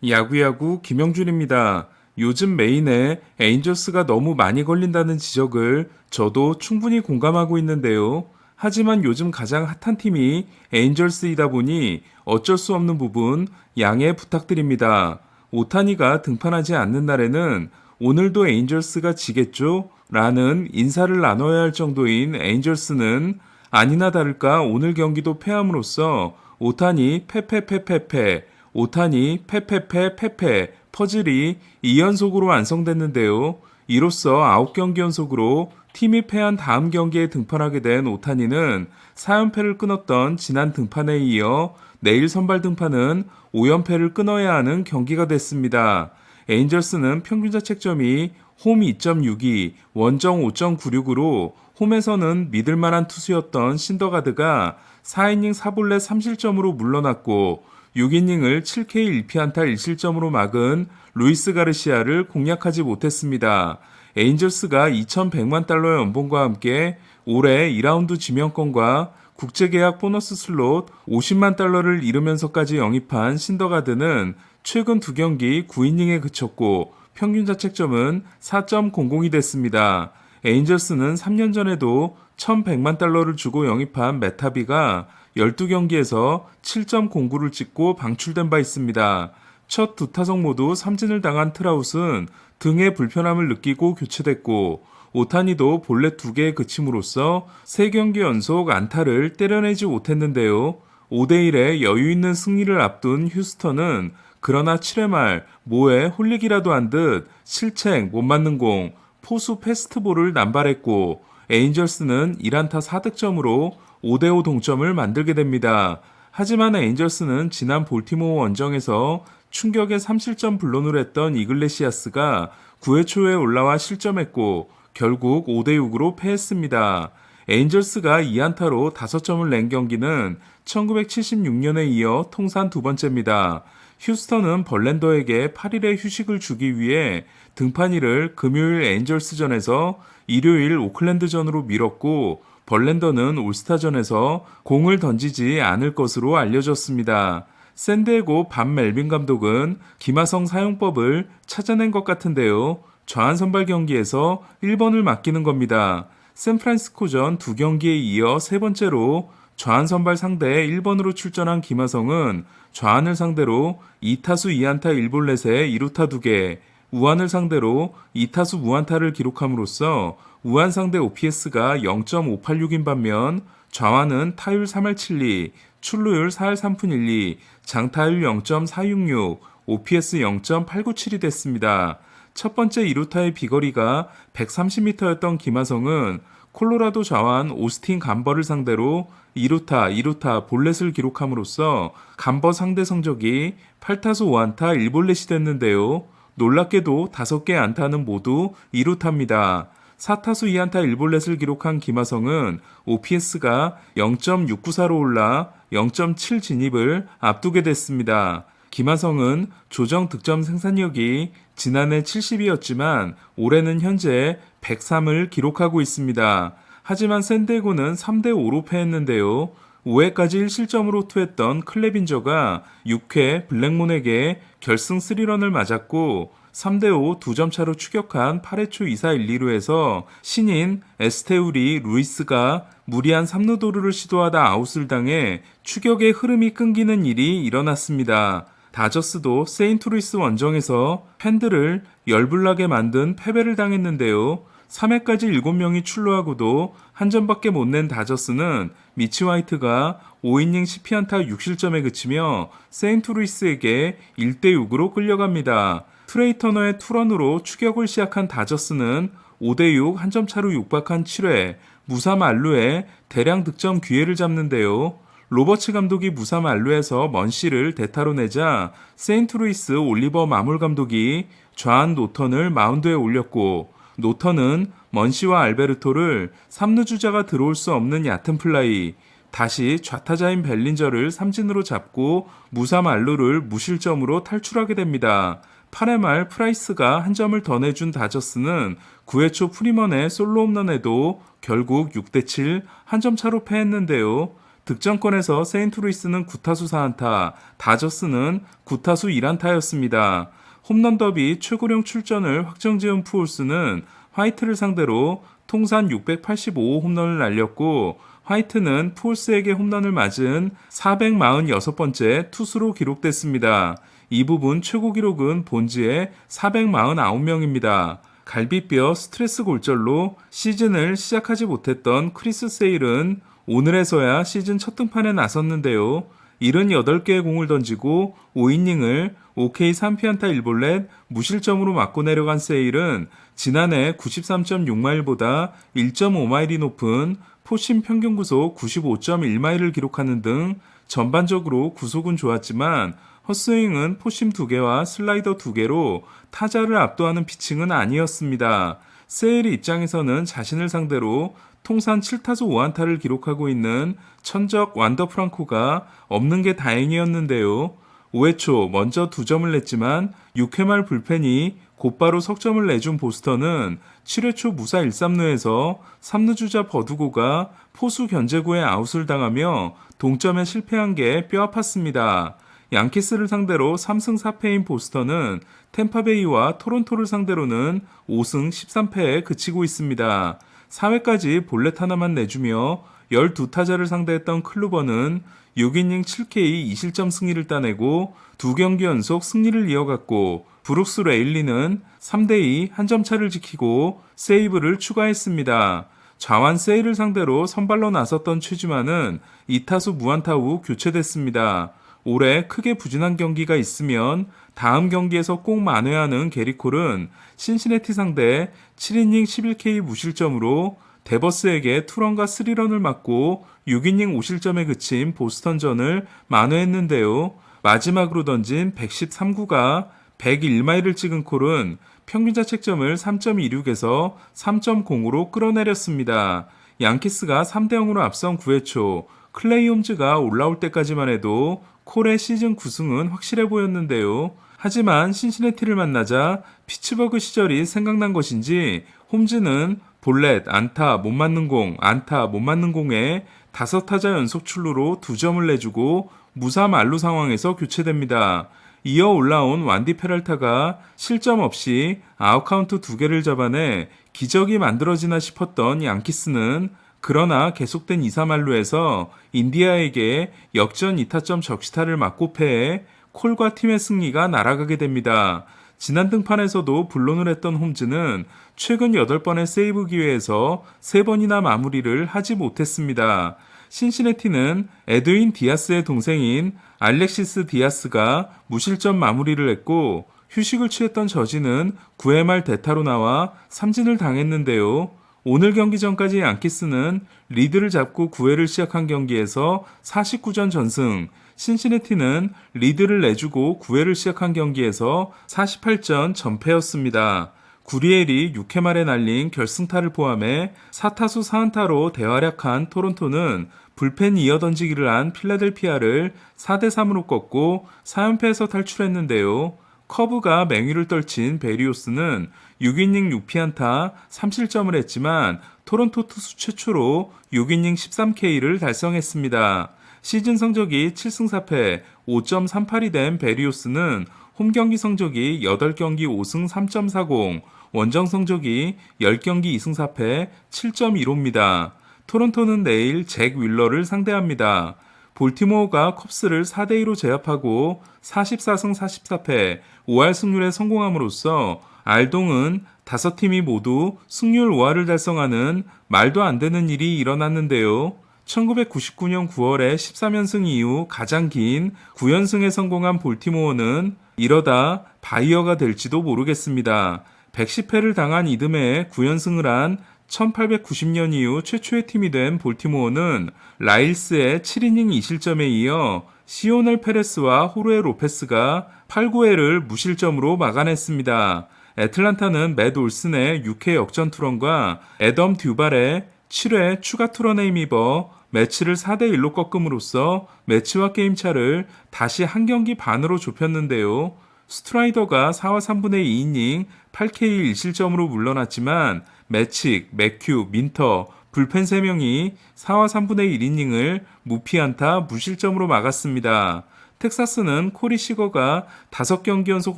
야구야구 김영준입니다. 요즘 메인에 에인절스가 너무 많이 걸린다는 지적을 저도 충분히 공감하고 있는데요. 하지만 요즘 가장 핫한 팀이 에인절스이다 보니 어쩔 수 없는 부분 양해 부탁드립니다. 오타니가 등판하지 않는 날에는 오늘도 에인절스가 지겠죠? 라는 인사를 나눠야 할 정도인 에인절스는 아니나 다를까 오늘 경기도 패함으로써 오타니 패패패패패 오타니 패패패패패 퍼즐이 2연속으로 완성됐는데요. 이로써 9경기 연속으로 팀이 패한 다음 경기에 등판하게 된 오타니는 4연패를 끊었던 지난 등판에 이어 내일 선발 등판은 5연패를 끊어야 하는 경기가 됐습니다. 에인절스는 평균 자책점이 홈 2.62, 원정 5.96으로 홈에서는 믿을만한 투수였던 신더가드가 4이닝 4볼넷 3실점으로 물러났고 6이닝을 7K 1피안타 1실점으로 막은 루이스 가르시아를 공략하지 못했습니다. 에인절스가 2,100만 달러의 연봉과 함께 올해 2라운드 지명권과 국제계약 보너스 슬롯 50만 달러를 잃으면서까지 영입한 신더가드는 최근 2경기 9이닝에 그쳤고 평균 자책점은 4.00이 됐습니다. 에인절스는 3년 전에도 1,100만 달러를 주고 영입한 메타비가 12경기에서 7.09를 찍고 방출된 바 있습니다. 첫 두 타석 모두 삼진을 당한 트라웃은 등에 불편함을 느끼고 교체됐고 오타니도 볼넷 2개에 그침으로써 3경기 연속 안타를 때려내지 못했는데요. 5대1의 여유 있는 승리를 앞둔 휴스턴은 그러나 7회 말 모에 홀리기라도 한 듯 실책 못 맞는 공, 포수 패스트볼을 남발했고 에인절스는 1안타 4득점으로 5대5 동점을 만들게 됩니다. 하지만 에인절스는 지난 볼티모어 원정에서 충격의 3실점 불론을 했던 이글레시아스가 9회 초에 올라와 실점했고 결국 5대6으로 패했습니다. 에인절스가 2안타로 5점을 낸 경기는 1976년에 이어 통산 두 번째입니다. 휴스턴은 벌랜더에게 8일의 휴식을 주기 위해 등판일을 금요일 에인절스전에서 일요일 오클랜드전으로 미뤘고 벌랜더는 올스타전에서 공을 던지지 않을 것으로 알려졌습니다. 샌디에고 밥 멜빈 감독은 김하성 사용법을 찾아낸 것 같은데요. 좌한 선발 경기에서 1번을 맡기는 겁니다. 샌프란시스코전 2경기에 이어 세 번째로 좌한 선발 상대 1번으로 출전한 김하성은 좌한을 상대로 2타수 2안타 1볼넷에 2루타 2개, 우한을 상대로 2타수 무안타를 기록함으로써 우한 상대 OPS가 0.586인 반면 좌완은 타율 3할 7리, 출루율 4할 3푼 1리, 장타율 0.466, OPS 0.897이 됐습니다. 첫 번째 2루타의 비거리가 130m였던 김하성은 콜로라도 좌완 오스틴 감버를 상대로 2루타 볼넷을 기록함으로써 감버 상대 성적이 8타수 5안타 1볼넷이 됐는데요. 놀랍게도 5개 안타는 모두 2루타입니다. 4타수 2안타 1볼넷을 기록한 김하성은 OPS가 0.694로 올라 0.7 진입을 앞두게 됐습니다. 김하성은 조정 득점 생산력이 지난해 70이었지만 올해는 현재 103을 기록하고 있습니다. 하지만 샌디에고는 3대5로 패했는데요. 5회까지 1실점으로 투했던 클레빈저가 6회 블랙문에게 결승 3런을 맞았고 3대5 2점 차로 추격한 8회 초 2사 1, 2루에서 신인 에스테우리 루이스가 무리한 3루도루를 시도하다 아웃을 당해 추격의 흐름이 끊기는 일이 일어났습니다. 다저스도 세인트루이스 원정에서 팬들을 열불나게 만든 패배를 당했는데요. 3회까지 7명이 출루하고도 한 점밖에 못 낸 다저스는 미치 화이트가 5이닝 10피안타 6실점에 그치며 세인트루이스에게 1대6으로 끌려갑니다. 트레이 터너의 투런으로 추격을 시작한 다저스는 5대6 한 점 차로 육박한 7회 무사 만루에 대량 득점 기회를 잡는데요. 로버츠 감독이 무사 만루에서 먼시를 대타로 내자 세인트루이스 올리버 마물 감독이 좌한 노턴을 마운드에 올렸고 노턴은 먼시와 알베르토를 3루 주자가 들어올 수 없는 얕은 플라이, 다시 좌타자인 벨린저를 삼진으로 잡고 무사 만루를 무실점으로 탈출하게 됩니다. 8회 말 프라이스가 한 점을 더 내준 다저스는 9회 초 프리먼의 솔로 홈런에도 결국 6대7 한 점 차로 패했는데요. 득점권에서 세인트루이스는 9타수 4안타, 다저스는 9타수 1안타였습니다. 홈런 더비 최고령 출전을 확정지은 푸올스는 화이트를 상대로 통산 685호 홈런을 날렸고 화이트는 푸올스에게 홈런을 맞은 446번째 투수로 기록됐습니다. 이 부분 최고 기록은 본지의 449명입니다. 갈비뼈 스트레스 골절로 시즌을 시작하지 못했던 크리스 세일은 오늘에서야 시즌 첫 등판에 나섰는데요. 78개의 공을 던지고 5이닝을 OK 3피안타 1볼넷 무실점으로 맞고 내려간 세일은 지난해 93.6마일보다 1.5마일이 높은 포심 평균 구속 95.1마일을 기록하는 등 전반적으로 구속은 좋았지만 헛스윙은 포심 2개와 슬라이더 2개로 타자를 압도하는 피칭은 아니었습니다. 세일의 입장에서는 자신을 상대로 통산 7타수 5안타를 기록하고 있는 천적 완더 프랑코가 없는 게 다행이었는데요. 5회 초 먼저 2점을 냈지만 6회 말 불펜이 곧바로 석점을 내준 보스턴은 7회 초 무사 1-3루에서 3루 주자 버두고가 포수 견제구에 아웃을 당하며 동점에 실패한 게 뼈 아팠습니다. 양키스를 상대로 3승 4패인 보스턴은 템파베이와 토론토를 상대로는 5승 13패에 그치고 있습니다. 4회까지 볼넷 하나만 내주며 12타자를 상대했던 클루버는 6이닝 7K 2실점 승리를 따내고 2경기 연속 승리를 이어갔고 브룩스 레일리는 3대2 한 점 차를 지키고 세이브를 추가했습니다. 좌완 세일을 상대로 선발로 나섰던 최지만은 2타수 무안타 후 교체됐습니다. 올해 크게 부진한 경기가 있으면 다음 경기에서 꼭 만회하는 게리콜은 신시내티 상대 7이닝 11K 무실점으로 데버스에게 투런과 3런을 맞고 6이닝 5실점에 그친 보스턴전을 만회했는데요. 마지막으로 던진 113구가 101마일을 찍은 콜은 평균 자책점을 3.26에서 3.0으로 끌어내렸습니다. 양키스가 3대0으로 앞선 9회 초 클레이 홈즈가 올라올 때까지만 해도 콜의 시즌 9승은 확실해 보였는데요. 하지만 신시내티를 만나자 피츠버그 시절이 생각난 것인지 홈즈는 볼넷, 안타, 못 맞는 공, 안타, 못 맞는 공에 5타자 연속 출루로 2점을 내주고 무사 만루 상황에서 교체됩니다. 이어 올라온 완디 페랄타가 실점 없이 아웃카운트 2개를 잡아내 기적이 만들어지나 싶었던 양키스는 그러나 계속된 2-3할루에서 인디아에게 역전 2타점 적시타를 맞고 패해 콜과 팀의 승리가 날아가게 됩니다. 지난 등판에서도 불론을 했던 홈즈는 최근 8번의 세이브 기회에서 3번이나 마무리를 하지 못했습니다. 신시내티는 에드윈 디아스의 동생인 알렉시스 디아스가 무실점 마무리를 했고 휴식을 취했던 저지는 9회 말 대타로 나와 삼진을 당했는데요. 오늘 경기 전까지 양키스는 리드를 잡고 9회를 시작한 경기에서 49전 전승, 신시내티는 리드를 내주고 9회를 시작한 경기에서 48전 전패였습니다. 구리엘이 6회 말에 날린 결승타를 포함해 4타수 4안타로 대활약한 토론토는 불펜 이어던지기를 한 필라델피아를 4대3으로 꺾고 4연패에서 탈출했는데요. 커브가 맹위를 떨친 베리오스는 6이닝 6피안타 3실점을 했지만 토론토 투수 최초로 6이닝 13K를 달성했습니다. 시즌 성적이 7승 4패 5.38이 된 베리오스는 홈경기 성적이 8경기 5승 3.40, 원정 성적이 10경기 2승 4패 7.15입니다. 토론토는 내일 잭 윌러를 상대합니다. 볼티모어가 컵스를 4대2로 제압하고 44승 44패 5할 승률에 성공함으로써 알동은 5팀이 모두 승률 5할을 달성하는 말도 안 되는 일이 일어났는데요. 1999년 9월에 13연승 이후 가장 긴 9연승에 성공한 볼티모어는 이러다 바이어가 될지도 모르겠습니다. 110회를 당한 이듬해에 9연승을 한 1890년 이후 최초의 팀이 된 볼티모어는 라일스의 7이닝 2실점에 이어 시오넬 페레스와 호르에 로페스가 8, 9회를 무실점으로 막아냈습니다. 애틀란타는 맷 올슨의 6회 역전 투런과 애덤 듀발의 7회 추가 투런에 힘입어 매치를 4대1로 꺾음으로써 매치와 게임차를 다시 한 경기 반으로 좁혔는데요. 스트라이더가 4와 3분의 2이닝 8K 1실점으로 물러났지만 매칙, 맥큐, 민터, 불펜 3명이 4와 3분의 1이닝을 무피안타 무실점으로 막았습니다. 텍사스는 코리 시거가 5경기 연속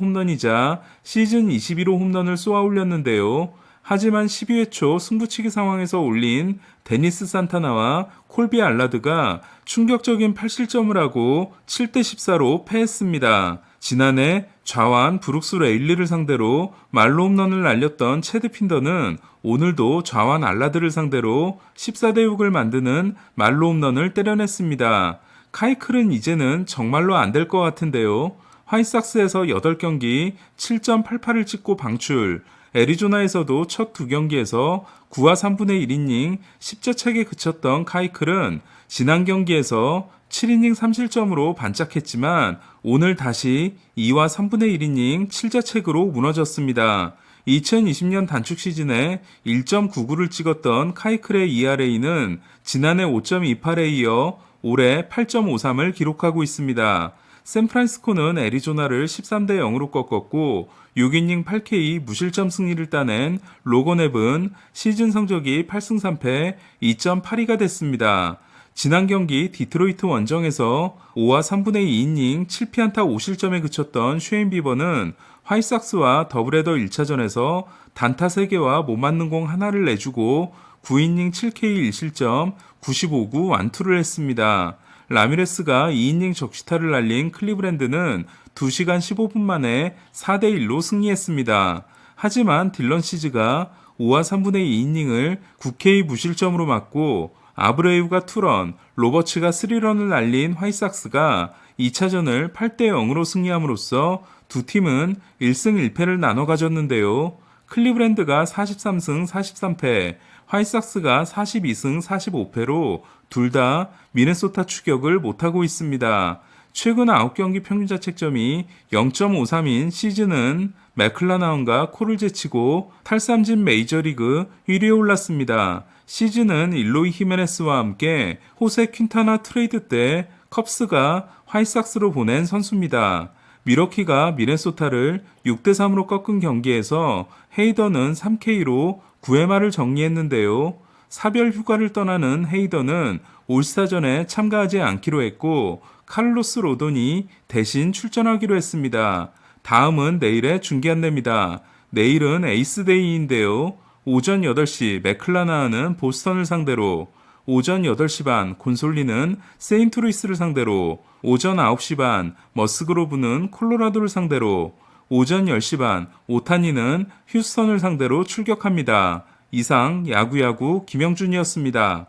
홈런이자 시즌 21호 홈런을 쏘아 올렸는데요. 하지만 12회 초 승부치기 상황에서 올린 데니스 산타나와 콜비 알라드가 충격적인 8실점을 하고 7대 14로 패했습니다. 지난해 좌완 브룩스 레일리를 상대로 말로 홈런을 날렸던 체드 핀더는 오늘도 좌완 알라드를 상대로 14대 6을 만드는 말로 홈런을 때려냈습니다. 카이클은 이제는 정말로 안 될 것 같은데요. 화이삭스에서 8경기 7.88을 찍고 방출, 애리조나에서도 첫 2경기에서 9와 3분의 1이닝 10자책에 그쳤던 카이클은 지난 경기에서 7이닝 3실점으로 반짝했지만 오늘 다시 2와 3분의 1이닝 7자책으로 무너졌습니다. 2020년 단축 시즌에 1.99를 찍었던 카이클의 ERA는 지난해 5.28에 이어 올해 8.53을 기록하고 있습니다. 샌프란시스코는 애리조나를 13대 0으로 꺾었고 6이닝 8K 무실점 승리를 따낸 로건 앱은 시즌 성적이 8승 3패 2.82가 됐습니다. 지난 경기 디트로이트 원정에서 5와 3분의 2이닝 7피안타 5실점에 그쳤던 쉐인 비버는 화이삭스와 더블헤더 1차전에서 단타 3개와 못 맞는 공 하나를 내주고 9이닝 7K 1실점 95구 완투를 했습니다. 라미레스가 2이닝 적시타를 날린 클리브랜드는 2시간 15분 만에 4대 1로 승리했습니다. 하지만 딜런 시즈가 5와 3분의 2이닝을 9K 무실점으로 맞고 아브레이브가 2런, 로버츠가 3런을 날린 화이삭스가 2차전을 8대 0으로 승리함으로써 두 팀은 1승 1패를 나눠 가졌는데요. 클리브랜드가 43승 43패, 화이삭스가 42승 45패로 둘 다 미네소타 추격을 못하고 있습니다. 최근 9경기 평균 자책점이 0.53인 시즌은 맥클라나운과 코를 제치고 탈삼진 메이저리그 1위에 올랐습니다. 시즌은 일로이 히메네스와 함께 호세 퀸타나 트레이드 때 컵스가 화이삭스로 보낸 선수입니다. 미러키가 미네소타를 6대 3으로 꺾은 경기에서 헤이더는 3K로 9회 말을 정리했는데요. 사별 휴가를 떠나는 헤이더는 올스타전에 참가하지 않기로 했고 카를로스 로돈이 대신 출전하기로 했습니다. 다음은 내일의 중계 안내입니다. 내일은 에이스데이인데요. 오전 8시 맥클라나는 보스턴을 상대로, 오전 8시 반 곤솔리는 세인트루이스를 상대로, 오전 9시 반 머스그로브는 콜로라도를 상대로, 오전 10시 반 오타니는 휴스턴을 상대로 출격합니다. 이상 야구야구 김영준이었습니다.